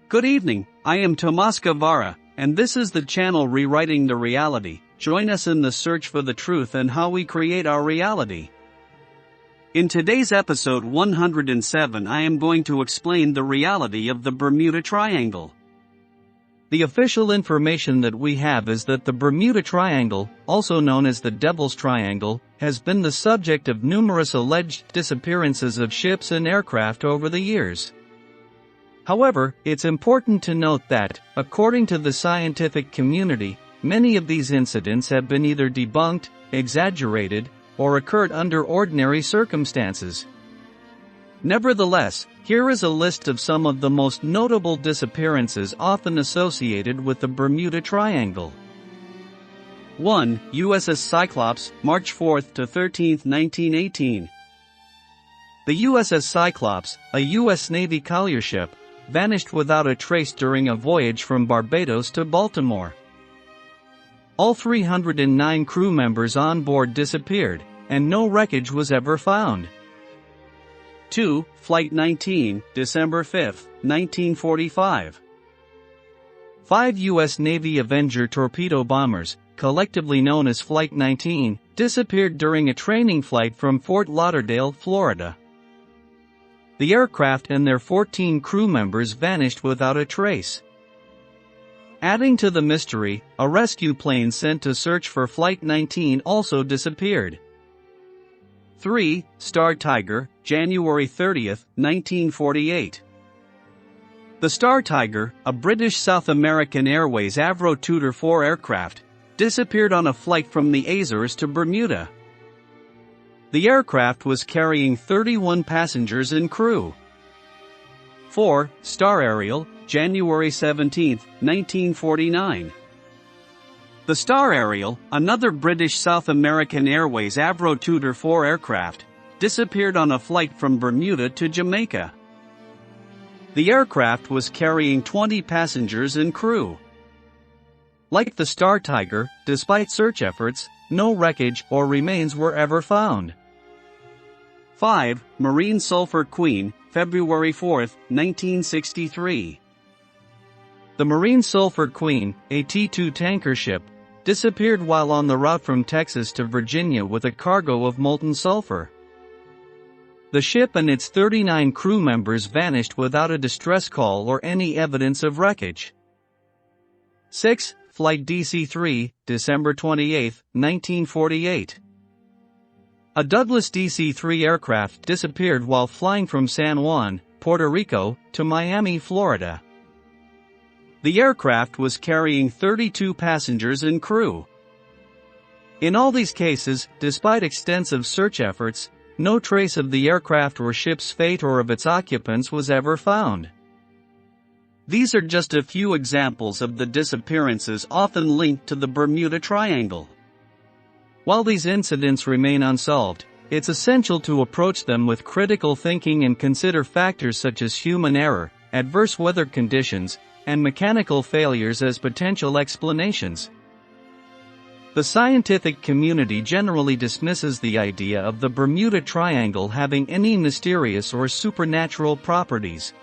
Good evening, I am Tomas Guevara, and this is the channel Rewriting the Reality. Join us in the search for the truth and how we create our reality. In today's episode 107, I am going to explain the reality of the Bermuda Triangle. The official information that we have is that the Bermuda Triangle, also known as the Devil's Triangle, has been the subject of numerous alleged disappearances of ships and aircraft over the years. However, it's important to note that, according to the scientific community, many of these incidents have been either debunked, exaggerated, or occurred under ordinary circumstances. Nevertheless, here is a list of some of the most notable disappearances often associated with the Bermuda Triangle. 1. USS Cyclops, March 4 to 13, 1918. The USS Cyclops, a U.S. Navy collier ship, vanished without a trace during a voyage from Barbados to Baltimore. All 309 crew members on board disappeared, and no wreckage was ever found. 2. Flight 19, December 5, 1945. 5 U.S. Navy Avenger torpedo bombers, collectively known as Flight 19, disappeared during a training flight from Fort Lauderdale, Florida. The aircraft and their 14 crew members vanished without a trace. Adding to the mystery, a rescue plane sent to search for Flight 19 also disappeared. 3. Star Tiger, January 30, 1948. The Star Tiger, a British South American Airways Avro Tudor 4 aircraft, disappeared on a flight from the Azores to Bermuda. The aircraft was carrying 31 passengers and crew. 4. Star Ariel, January 17, 1949. The Star Ariel, another British South American Airways Avro Tudor 4 aircraft, disappeared on a flight from Bermuda to Jamaica. The aircraft was carrying 20 passengers and crew. Like the Star Tiger, despite search efforts, no wreckage or remains were ever found. 5. Marine Sulphur Queen, February 4, 1963. The Marine Sulphur Queen, a T-2 tanker ship, disappeared while on the route from Texas to Virginia with a cargo of molten sulfur. The ship and its 39 crew members vanished without a distress call or any evidence of wreckage. 6. Flight DC-3, December 28, 1948. A Douglas DC-3 aircraft disappeared while flying from San Juan, Puerto Rico, to Miami, Florida. The aircraft was carrying 32 passengers and crew. In all these cases, despite extensive search efforts, no trace of the aircraft or ship's fate or of its occupants was ever found. These are just a few examples of the disappearances often linked to the Bermuda Triangle. While these incidents remain unsolved, it's essential to approach them with critical thinking and consider factors such as human error, adverse weather conditions, and mechanical failures as potential explanations. The scientific community generally dismisses the idea of the Bermuda Triangle having any mysterious or supernatural properties.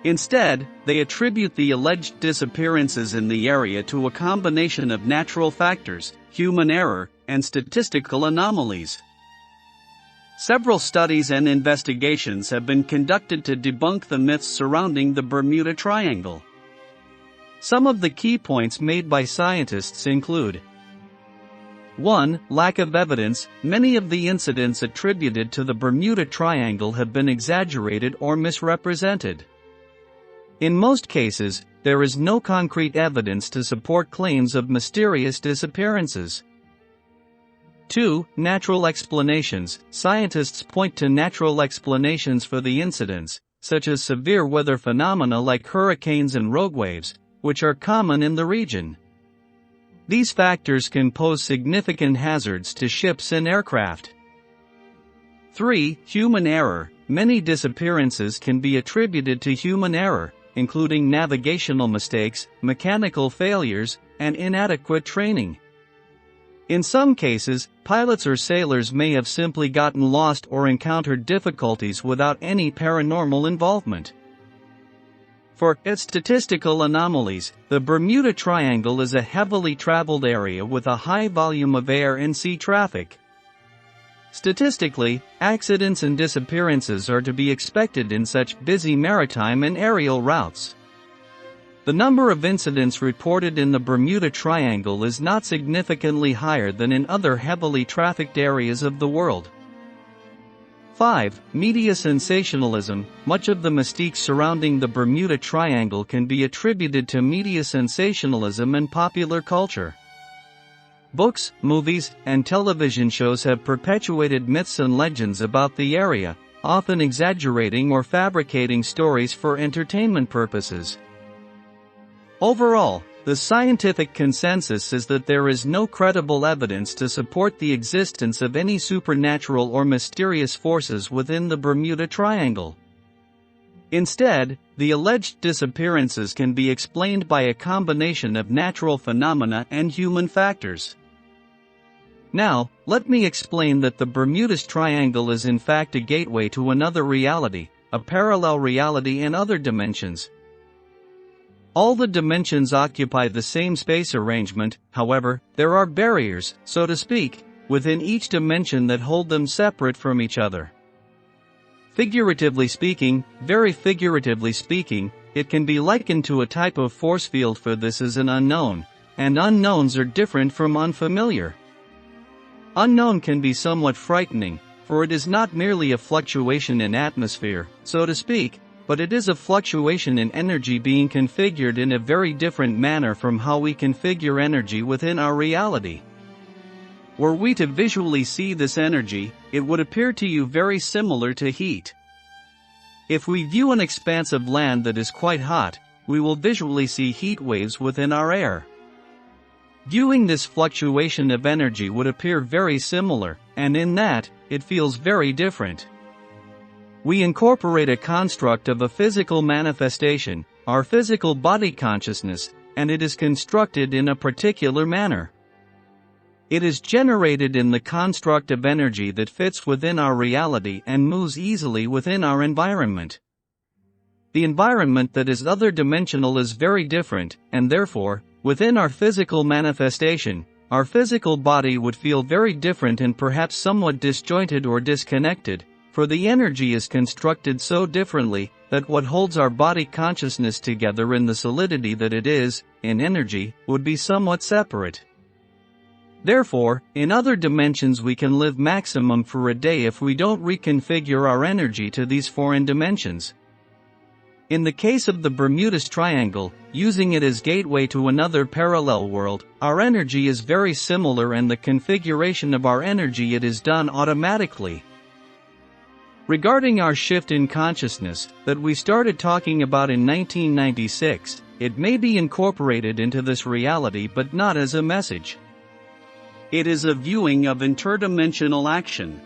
Instead, they attribute the alleged disappearances in the area to a combination of natural factors, human error, and statistical anomalies. Several studies and investigations have been conducted to debunk the myths surrounding the Bermuda Triangle. Some of the key points made by scientists include: 1. Lack of evidence. Many of the incidents attributed to the Bermuda Triangle have been exaggerated or misrepresented. In most cases, there is no concrete evidence to support claims of mysterious disappearances. 2. Natural explanations. Scientists point to natural explanations for the incidents, such as severe weather phenomena like hurricanes and rogue waves, which are common in the region. These factors can pose significant hazards to ships and aircraft. 3. Human error. Many disappearances can be attributed to human error, including navigational mistakes, mechanical failures, and inadequate training. In some cases, pilots or sailors may have simply gotten lost or encountered difficulties without any paranormal involvement. For its statistical anomalies, the Bermuda Triangle is a heavily traveled area with a high volume of air and sea traffic. Statistically, accidents and disappearances are to be expected in such busy maritime and aerial routes. The number of incidents reported in the Bermuda Triangle is not significantly higher than in other heavily trafficked areas of the world. 5. Media sensationalism. Much of the mystique surrounding the Bermuda Triangle can be attributed to media sensationalism and popular culture. Books, movies, and television shows have perpetuated myths and legends about the area, often exaggerating or fabricating stories for entertainment purposes. Overall, the scientific consensus is that there is no credible evidence to support the existence of any supernatural or mysterious forces within the Bermuda Triangle. Instead, the alleged disappearances can be explained by a combination of natural phenomena and human factors. Now, let me explain that the Bermuda Triangle is in fact a gateway to another reality, a parallel reality in other dimensions. All the dimensions occupy the same space arrangement, however, there are barriers, so to speak, within each dimension that hold them separate from each other. Figuratively speaking, very figuratively speaking, it can be likened to a type of force field, for this is an unknown, and unknowns are different from unfamiliar. Unknown can be somewhat frightening, for it is not merely a fluctuation in atmosphere, so to speak, but it is a fluctuation in energy being configured in a very different manner from how we configure energy within our reality. Were we to visually see this energy, it would appear to you very similar to heat. If we view an expanse of land that is quite hot, we will visually see heat waves within our air. Viewing this fluctuation of energy would appear very similar, and in that, it feels very different. We incorporate a construct of a physical manifestation, our physical body consciousness, and it is constructed in a particular manner. It is generated in the construct of energy that fits within our reality and moves easily within our environment. The environment that is other dimensional is very different, and therefore, within our physical manifestation, our physical body would feel very different and perhaps somewhat disjointed or disconnected, for the energy is constructed so differently that what holds our body consciousness together in the solidity that it is, in energy, would be somewhat separate. Therefore, in other dimensions we can live maximum for a day if we don't reconfigure our energy to these foreign dimensions. In the case of the Bermuda Triangle, using it as gateway to another parallel world, our energy is very similar and the configuration of our energy it is done automatically. Regarding our shift in consciousness, that we started talking about in 1996, it may be incorporated into this reality but not as a message. It is a viewing of interdimensional action.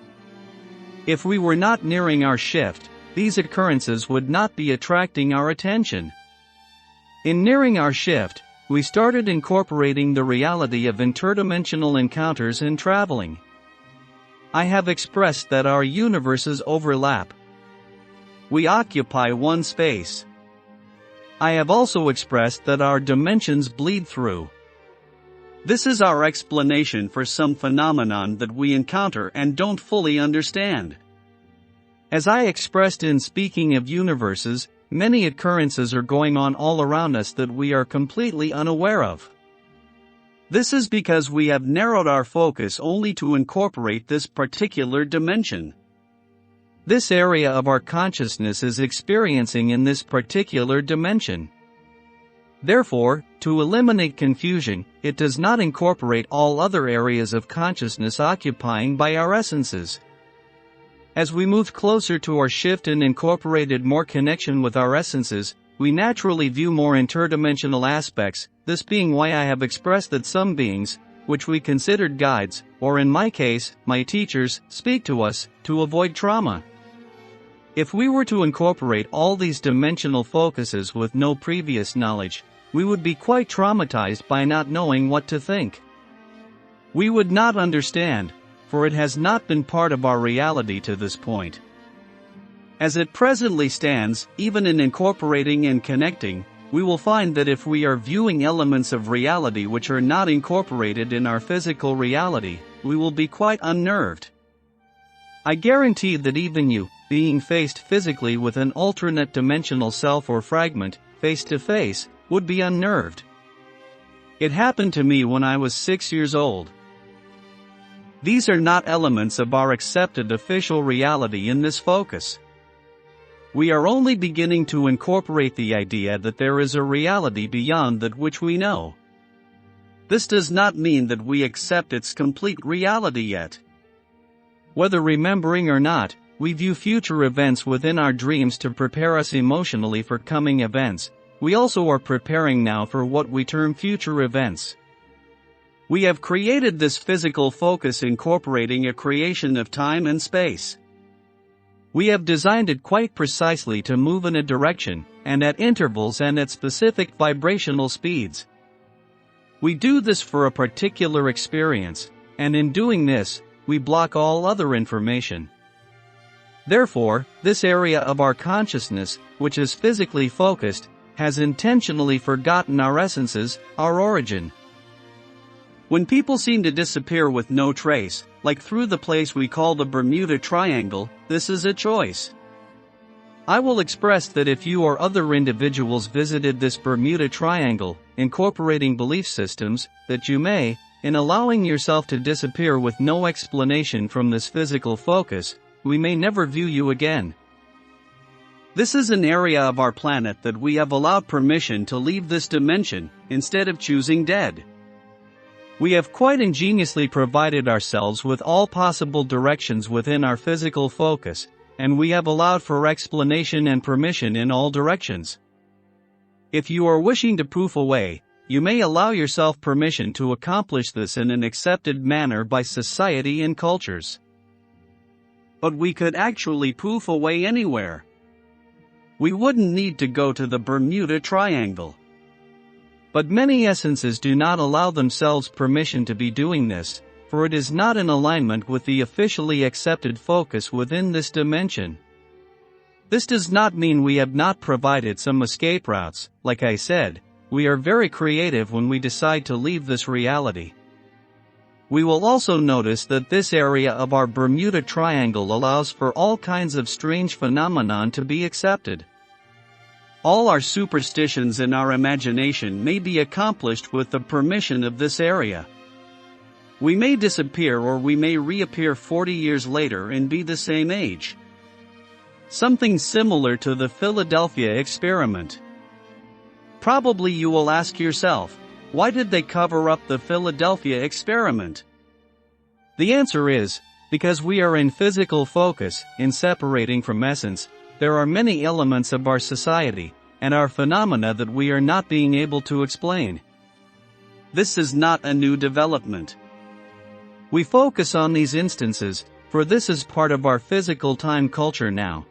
If we were not nearing our shift, these occurrences would not be attracting our attention. In nearing our shift, we started incorporating the reality of interdimensional encounters and traveling. I have expressed that our universes overlap. We occupy one space. I have also expressed that our dimensions bleed through. This is our explanation for some phenomenon that we encounter and don't fully understand. As I expressed in speaking of universes, many occurrences are going on all around us that we are completely unaware of. This is because we have narrowed our focus only to incorporate this particular dimension. This area of our consciousness is experiencing in this particular dimension. Therefore, to eliminate confusion, it does not incorporate all other areas of consciousness occupying by our essences. As we moved closer to our shift and incorporated more connection with our essences, we naturally view more interdimensional aspects, this being why I have expressed that some beings, which we considered guides, or in my case, my teachers, speak to us, to avoid trauma. If we were to incorporate all these dimensional focuses with no previous knowledge, we would be quite traumatized by not knowing what to think. We would not understand, for it has not been part of our reality to this point. As it presently stands, even in incorporating and connecting, we will find that if we are viewing elements of reality which are not incorporated in our physical reality, we will be quite unnerved. I guarantee that even you, being faced physically with an alternate dimensional self or fragment, face to face, would be unnerved. It happened to me when I was 6 years old. These are not elements of our accepted official reality in this focus. We are only beginning to incorporate the idea that there is a reality beyond that which we know. This does not mean that we accept its complete reality yet. Whether remembering or not, we view future events within our dreams to prepare us emotionally for coming events. We also are preparing now for what we term future events. We have created this physical focus incorporating a creation of time and space. We have designed it quite precisely to move in a direction, and at intervals and at specific vibrational speeds. We do this for a particular experience, and in doing this, we block all other information. Therefore, this area of our consciousness, which is physically focused, has intentionally forgotten our essences, our origin. When people seem to disappear with no trace, like through the place we call the Bermuda Triangle, this is a choice. I will express that if you or other individuals visited this Bermuda Triangle, incorporating belief systems, that you may, in allowing yourself to disappear with no explanation from this physical focus, we may never view you again. This is an area of our planet that we have allowed permission to leave this dimension, instead of choosing dead. We have quite ingeniously provided ourselves with all possible directions within our physical focus, and we have allowed for explanation and permission in all directions. If you are wishing to poof away, you may allow yourself permission to accomplish this in an accepted manner by society and cultures. But we could actually poof away anywhere. We wouldn't need to go to the Bermuda Triangle. But many essences do not allow themselves permission to be doing this, for it is not in alignment with the officially accepted focus within this dimension. This does not mean we have not provided some escape routes. Like I said, we are very creative when we decide to leave this reality. We will also notice that this area of our Bermuda Triangle allows for all kinds of strange phenomenon to be accepted. All our superstitions in our imagination may be accomplished with the permission of this area. We may disappear or we may reappear 40 years later and be the same age. Something similar to the Philadelphia experiment. Probably you will ask yourself, why did they cover up the Philadelphia experiment? The answer is, because we are in physical focus, in separating from essence. There are many elements of our society, and our phenomena that we are not being able to explain. This is not a new development. We focus on these instances, for this is part of our physical time culture now.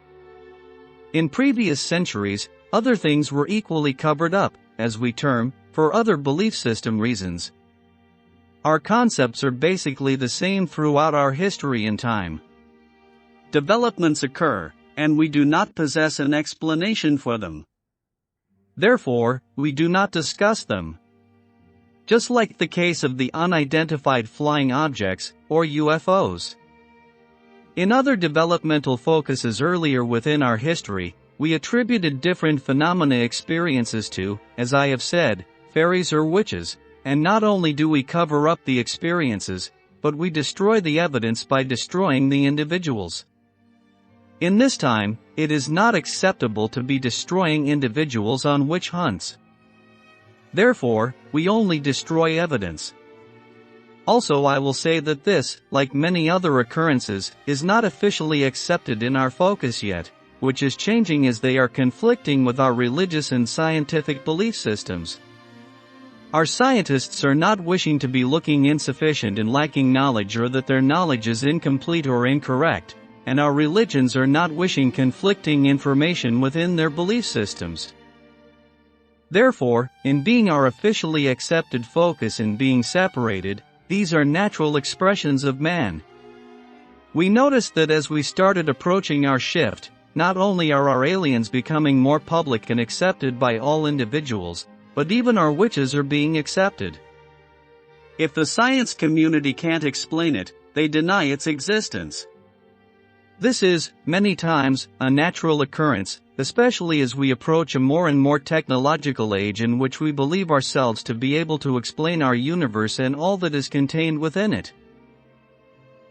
In previous centuries, other things were equally covered up, as we term, for other belief system reasons. Our concepts are basically the same throughout our history and time. Developments occur, and we do not possess an explanation for them. Therefore, we do not discuss them. Just like the case of the unidentified flying objects, or UFOs. In other developmental focuses earlier within our history, we attributed different phenomena experiences to, as I have said, fairies or witches, and not only do we cover up the experiences, but we destroy the evidence by destroying the individuals. In this time, it is not acceptable to be destroying individuals on witch hunts. Therefore, we only destroy evidence. Also, I will say that this, like many other occurrences, is not officially accepted in our focus yet, which is changing as they are conflicting with our religious and scientific belief systems. Our scientists are not wishing to be looking insufficient and lacking knowledge or that their knowledge is incomplete or incorrect, and our religions are not wishing conflicting information within their belief systems. Therefore, in being our officially accepted focus and being separated, these are natural expressions of man. We noticed that as we started approaching our shift, not only are our aliens becoming more public and accepted by all individuals, but even our witches are being accepted. If the science community can't explain it, they deny its existence. This is, many times, a natural occurrence, especially as we approach a more and more technological age in which we believe ourselves to be able to explain our universe and all that is contained within it.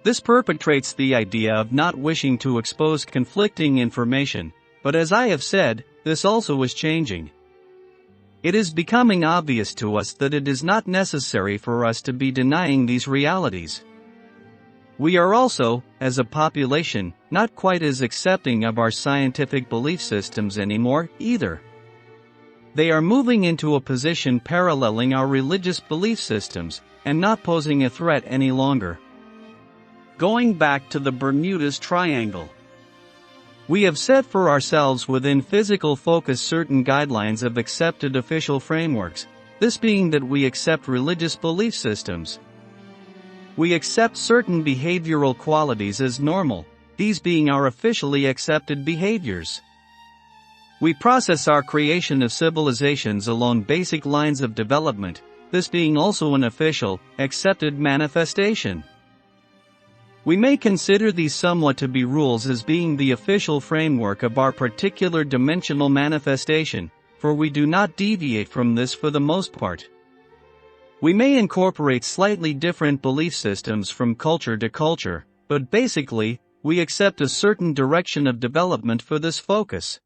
This perpetrates the idea of not wishing to expose conflicting information, but as I have said, this also is changing. It is becoming obvious to us that it is not necessary for us to be denying these realities. We are also, as a population, not quite as accepting of our scientific belief systems anymore, either. They are moving into a position paralleling our religious belief systems, and not posing a threat any longer. Going back to the Bermuda's Triangle. We have set for ourselves within physical focus certain guidelines of accepted official frameworks, this being that we accept religious belief systems. We accept certain behavioral qualities as normal, these being our officially accepted behaviors. We process our creation of civilizations along basic lines of development, this being also an official, accepted manifestation. We may consider these somewhat to be rules as being the official framework of our particular dimensional manifestation, for we do not deviate from this for the most part. We may incorporate slightly different belief systems from culture to culture, but basically, we accept a certain direction of development for this focus.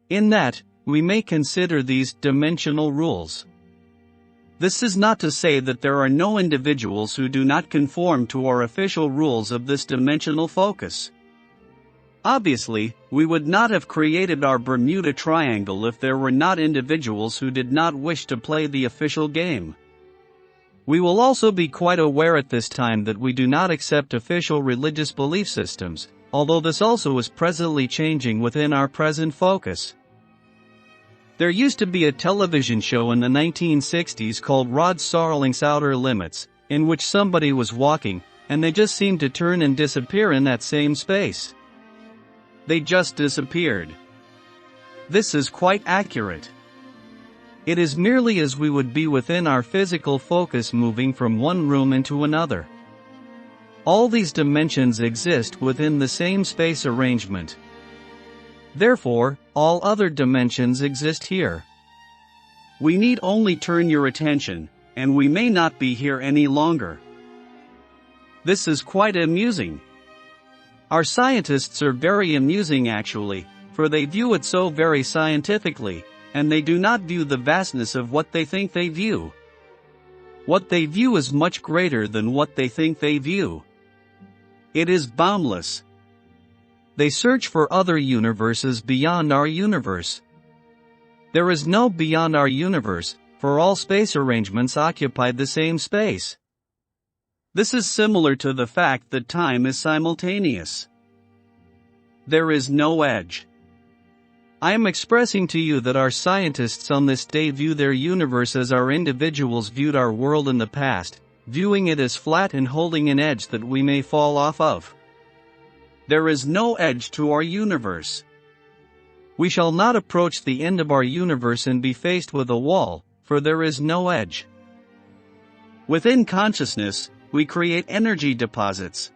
In that, we may consider these dimensional rules. This is not to say that there are no individuals who do not conform to our official rules of this dimensional focus. Obviously, we would not have created our Bermuda Triangle if there were not individuals who did not wish to play the official game. We will also be quite aware at this time that we do not accept official religious belief systems, although this also is presently changing within our present focus. There used to be a television show in the 1960s called Rod Serling's Outer Limits, in which somebody was walking, and they just seemed to turn and disappear in that same space. They just disappeared. This is quite accurate. It is merely as we would be within our physical focus moving from one room into another. All these dimensions exist within the same space arrangement. Therefore, all other dimensions exist here. We need only turn your attention, and we may not be here any longer. This is quite amusing. Our scientists are very amusing actually, for they view it so very scientifically, and they do not view the vastness of what they think they view. What they view is much greater than what they think they view. It is boundless. They search for other universes beyond our universe. There is no beyond our universe, for all space arrangements occupy the same space. This is similar to the fact that time is simultaneous. There is no edge. I am expressing to you that our scientists on this day view their universe as our individuals viewed our world in the past, viewing it as flat and holding an edge that we may fall off of. There is no edge to our universe. We shall not approach the end of our universe and be faced with a wall, for there is no edge. Within consciousness, we create energy deposits.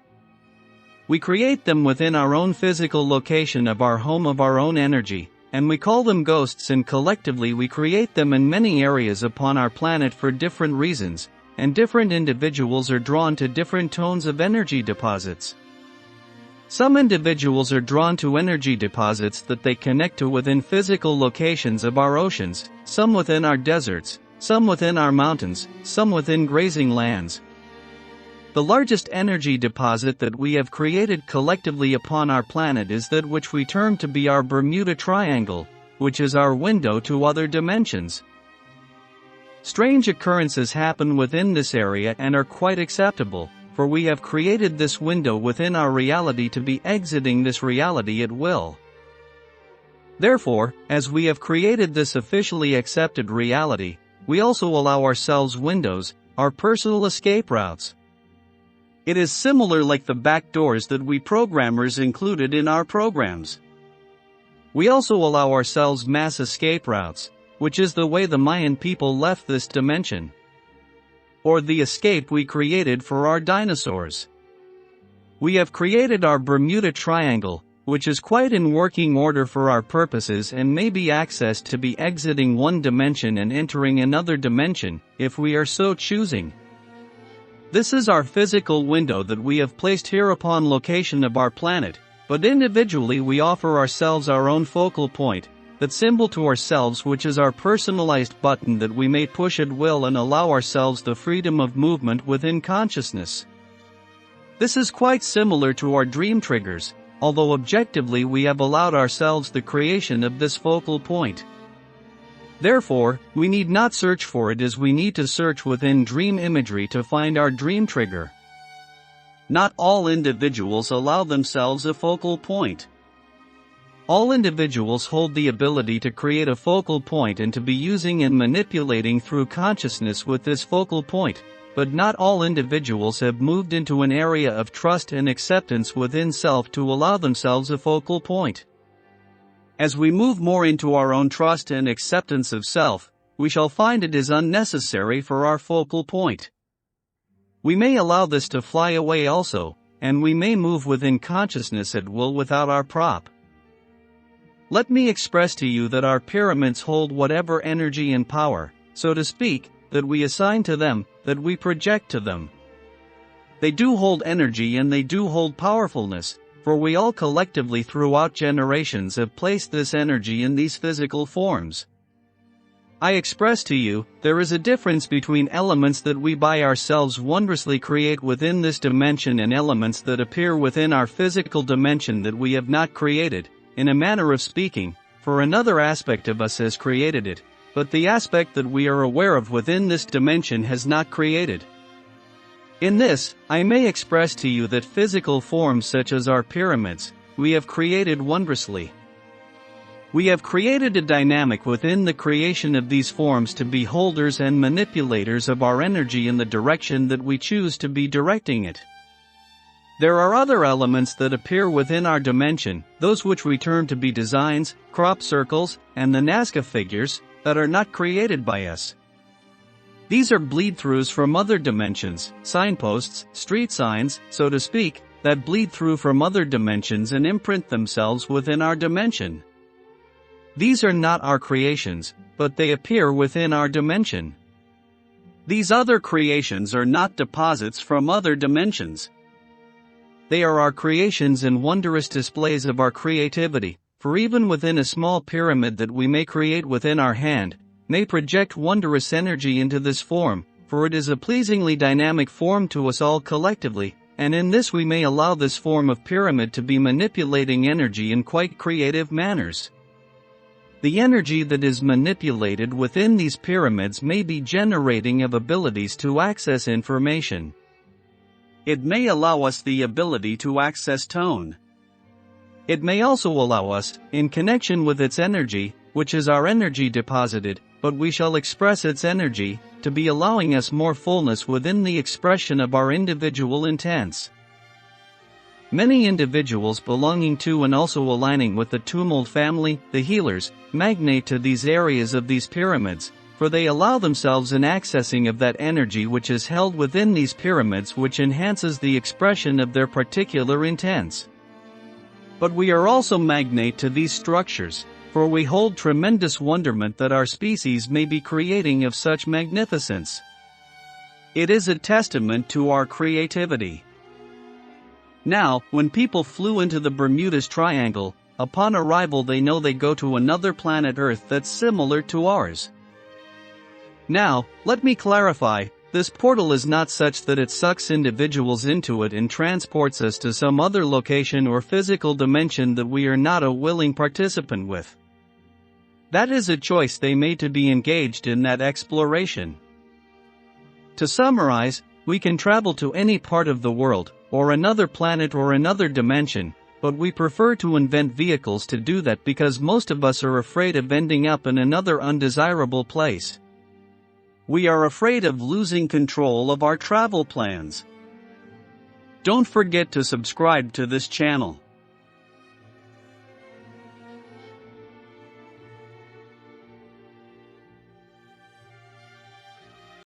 We create them within our own physical location of our home of our own energy, and we call them ghosts, and collectively we create them in many areas upon our planet for different reasons, and different individuals are drawn to different tones of energy deposits. Some individuals are drawn to energy deposits that they connect to within physical locations of our oceans, some within our deserts, some within our mountains, some within grazing lands. The largest energy deposit that we have created collectively upon our planet is that which we term to be our Bermuda Triangle, which is our window to other dimensions. Strange occurrences happen within this area and are quite acceptable, for we have created this window within our reality to be exiting this reality at will. Therefore, as we have created this officially accepted reality, we also allow ourselves windows, our personal escape routes. It is similar like the back doors that we programmers included in our programs. We also allow ourselves mass escape routes, which is the way the Mayan people left this dimension, or the escape we created for our dinosaurs. We have created our Bermuda Triangle, which is quite in working order for our purposes and may be accessed to be exiting one dimension and entering another dimension, if we are so choosing. This is our physical window that we have placed here upon location of our planet, but individually we offer ourselves our own focal point, that symbol to ourselves, which is our personalized button that we may push at will and allow ourselves the freedom of movement within consciousness. This is quite similar to our dream triggers, although objectively we have allowed ourselves the creation of this focal point. Therefore, we need not search for it as we need to search within dream imagery to find our dream trigger. Not all individuals allow themselves a focal point. All individuals hold the ability to create a focal point and to be using and manipulating through consciousness with this focal point, but not all individuals have moved into an area of trust and acceptance within self to allow themselves a focal point. As we move more into our own trust and acceptance of self, we shall find it is unnecessary for our focal point. We may allow this to fly away also, and we may move within consciousness at will without our prop. Let me express to you that our pyramids hold whatever energy and power, so to speak, that we assign to them, that we project to them. They do hold energy and they do hold powerfulness, for we all collectively throughout generations have placed this energy in these physical forms. I express to you, there is a difference between elements that we by ourselves wondrously create within this dimension and elements that appear within our physical dimension that we have not created, in a manner of speaking, for another aspect of us has created it, but the aspect that we are aware of within this dimension has not created. In this, I may express to you that physical forms such as our pyramids, we have created wondrously. We have created a dynamic within the creation of these forms to be holders and manipulators of our energy in the direction that we choose to be directing it. There are other elements that appear within our dimension, those which we term to be designs, crop circles, and the Nazca figures, that are not created by us. These are bleed-throughs from other dimensions, signposts, street signs, so to speak, that bleed through from other dimensions and imprint themselves within our dimension. These are not our creations, but they appear within our dimension. These other creations are not deposits from other dimensions. They are our creations and wondrous displays of our creativity, for even within a small pyramid that we may create within our hand, may project wondrous energy into this form, for it is a pleasingly dynamic form to us all collectively, and in this we may allow this form of pyramid to be manipulating energy in quite creative manners. The energy that is manipulated within these pyramids may be generating of abilities to access information. It may allow us the ability to access tone. It may also allow us, in connection with its energy, which is our energy deposited, but we shall express its energy, to be allowing us more fullness within the expression of our individual intents. Many individuals belonging to and also aligning with the Tumult family, the healers, magnate to these areas of these pyramids, for they allow themselves an accessing of that energy which is held within these pyramids, which enhances the expression of their particular intents. But we are also magnate to these structures, for we hold tremendous wonderment that our species may be creating of such magnificence. It is a testament to our creativity. Now, when people flew into the Bermuda's Triangle, upon arrival they know they go to another planet Earth that's similar to ours. Now, let me clarify, this portal is not such that it sucks individuals into it and transports us to some other location or physical dimension that we are not a willing participant with. That is a choice they made to be engaged in that exploration. To summarize, we can travel to any part of the world, or another planet or another dimension, but we prefer to invent vehicles to do that because most of us are afraid of ending up in another undesirable place. We are afraid of losing control of our travel plans. Don't forget to subscribe to this channel.